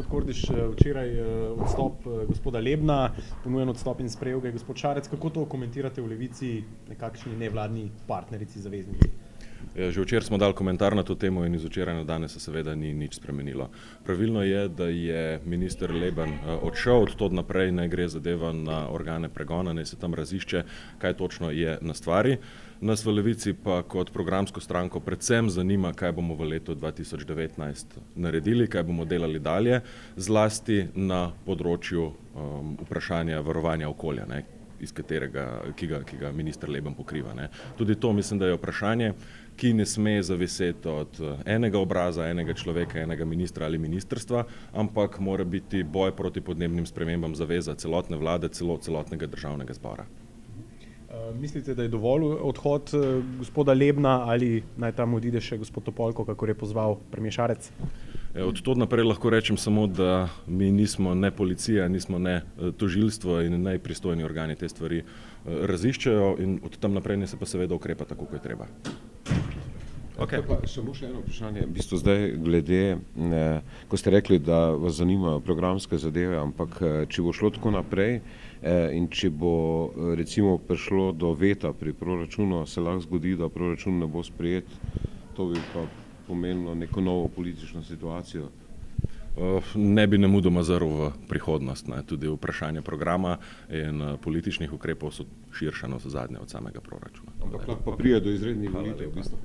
gospod Kordiš, včeraj odstop gospoda Lebna, ponujen odstop in sprejel ga je gospod Šarec. Kako to komentirate v Levici, nekakšni nevladni partnerici, zaveznici? Že včeraj smo dali komentar na to temo in iz včeraj na danes se seveda ni nič spremenilo. Pravilno je, da je minister Leben odšel, od tod naprej ne gre zadeva na organe pregona, ne se tam razišče, kaj točno je na stvari. Nas v Levici pa kot programsko stranko predvsem zanima, kaj bomo v letu 2019 naredili, kaj bomo delali dalje, zlasti na področju vprašanja varovanja okolja, ki ga minister Leben pokriva. Tudi to mislim, da je vprašanje, ki ne sme zaviseti od enega obraza, enega človeka, enega ministra ali ministrstva, ampak mora biti boj proti podnebnim spremembam zaveza celotne vlade, celotnega državnega zbora. Mislite, da je dovolj odhod gospoda Lebna ali naj tam odide še gospod Topolko, kakor je pozval premier Šarec? Od tod naprej lahko rečem samo, da mi nismo ne policija, nismo ne tožilstvo in ne pristojni organi te stvari raziščejo in od tam naprej ne se pa seveda ukrepa tako, kot je treba. Okay. Pa samo še eno vprašanje, v bistvu zdaj glede, ko ste rekli, da vas zanimajo programske zadeve, ampak če bo šlo tako naprej in če bo recimo prišlo do veta pri proračunu, se lahko zgodi, da proračun ne bo sprejet, to bi pa pomenilo neko novo politično situacijo. Ne bi nemudoma zrl v prihodnost. Tudi vprašanje programa in političnih ukrepov so širša navsezadnje od samega proračuna. Ampak lahko pa pride do izrednih volitev v bistvu.